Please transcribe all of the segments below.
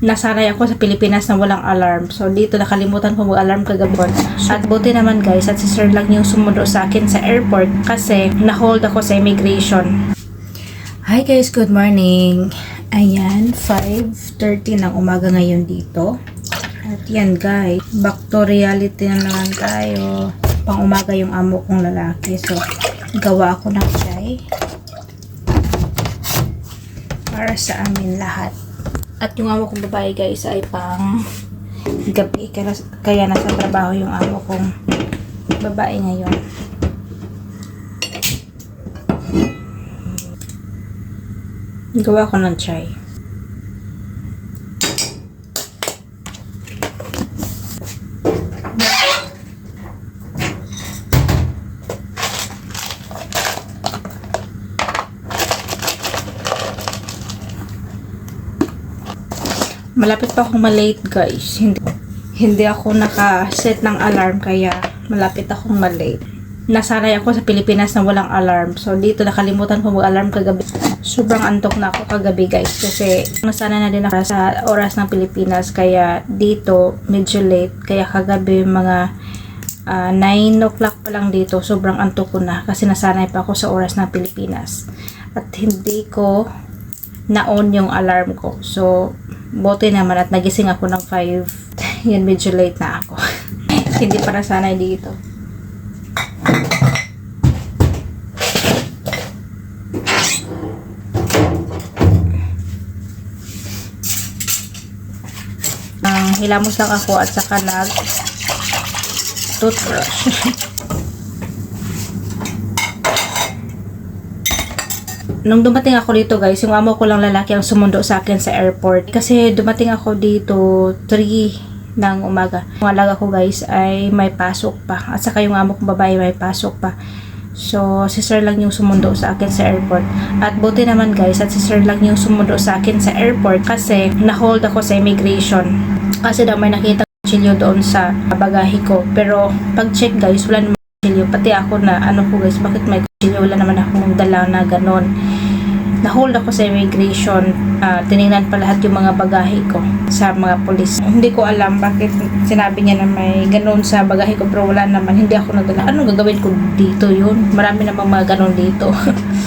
nasanay ako sa Pilipinas na walang alarm. So, dito nakalimutan ko mag-alarm kagabi. At buti naman guys, at si sir lang yung sumundo sa akin sa airport kasi na-hold ako sa immigration. Hi guys, good morning. Ayan, 5:30 ng umaga ngayon dito. At yan guys, back to reality na naman tayo. Pang umaga yung amo kong lalaki. So, gawa ako ng chai para sa amin lahat. At yung amo kong babae guys ay pang gabi. Kaya nasa trabaho yung amo kong babae ngayon. Gawa ko ng chai. Malapit pa akong malate guys. Hindi ako naka-set ng alarm kaya malapit akong malate. Nasanay ako sa Pilipinas na walang alarm. So dito nakalimutan ko mag-alarm kagabi. Sobrang antok na ako kagabi guys kasi nasanay na din ako sa oras ng Pilipinas kaya dito medyo late. Kaya kagabi mga 9 o'clock pa lang dito. Sobrang antok ko na kasi nasanay pa ako sa oras ng Pilipinas. At hindi ko na-on yung alarm ko. So buti naman at nagising ako ng 5. Yan, medyo late na ako. Hindi para sanay dito. Hilamos lang ako at saka nag toothbrush. Nung dumating ako dito guys, yung amo ko lang lalaki ang sumundo sa akin sa airport. Kasi dumating ako dito 3 ng umaga. Yung alaga ko guys ay may pasok pa. At saka yung amo kong babae may pasok pa. So, si sir lang yung sumundo sa akin sa airport. At buti naman guys, at si sir lang yung sumundo sa akin sa airport kasi na-hold ako sa immigration. Kasi daw may nakita kutsilyo doon sa bagahe ko. Pero pag check guys, wala naman kutsilyo. Pati ako na ano ko guys, bakit may kutsilyo? Wala naman akong dala na ganon. Na-hold ako sa immigration. Tinignan pa lahat yung mga bagahe ko sa mga polis. Hindi ko alam bakit sinabi niya na may ganon sa bagahe ko pero wala naman. Hindi ako nadala. Ano gagawin ko dito yun? Marami namang mga ganon dito.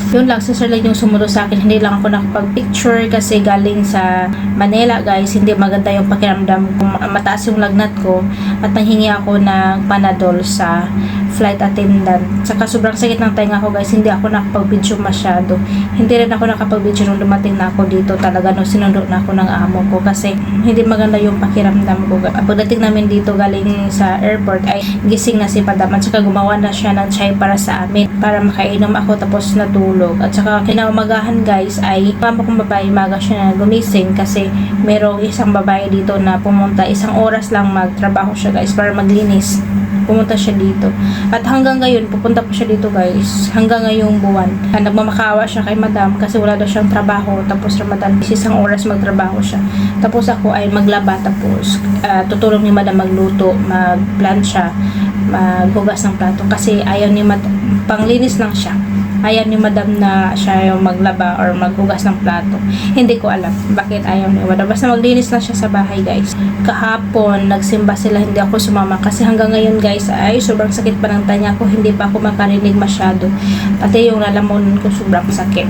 Yun lang, si sir lang yung sumunod sa akin. Hindi lang ako nakapag-picture kasi galing sa Manila guys. Hindi maganda yung pakiramdam. Mataas yung lagnat ko at nanghingi ako ng Panadol sa flight attendant. Saka sobrang sakit ng tenga ko guys. Hindi ako nakapag-video masyado. Hindi rin ako nakapag-video nung dumating na ako dito. Talaga nung sinundo na ako ng amo ko kasi hindi maganda yung pakiramdam ko. Pagdating namin dito galing sa airport ay gising na si Padam at saka gumawa na siya ng chai para sa amin para makainom ako tapos natulog. At saka kinaumagahan guys ay mama kong babae maga siya na gumising kasi merong isang babae dito na pumunta 1 oras lang magtrabaho siya guys para maglinis. Pumunta siya dito. At hanggang ngayon, pupunta pa siya dito guys. Hanggang ngayong buwan. Nagmamakaawa siya kay madam kasi wala daw siyang trabaho. Tapos Ramadan, 1 oras magtrabaho siya. Tapos ako ay maglaba. Tapos tutulong ni madam magluto, magplansya, maghugas ng plato. Kasi ayaw ni madam, panglinis lang siya. Ayaw ni madam na siya yung maglaba or maghugas ng plato. Hindi ko alam bakit ayaw ni madam. Basta maglinis lang siya sa bahay guys. Kahapon, nagsimba sila, hindi ako sumama. Kasi hanggang ngayon guys, ay sobrang sakit pa ng tanya ko. Hindi pa ako makarinig masyado. Pati yung lalamunan ko sobrang sakit.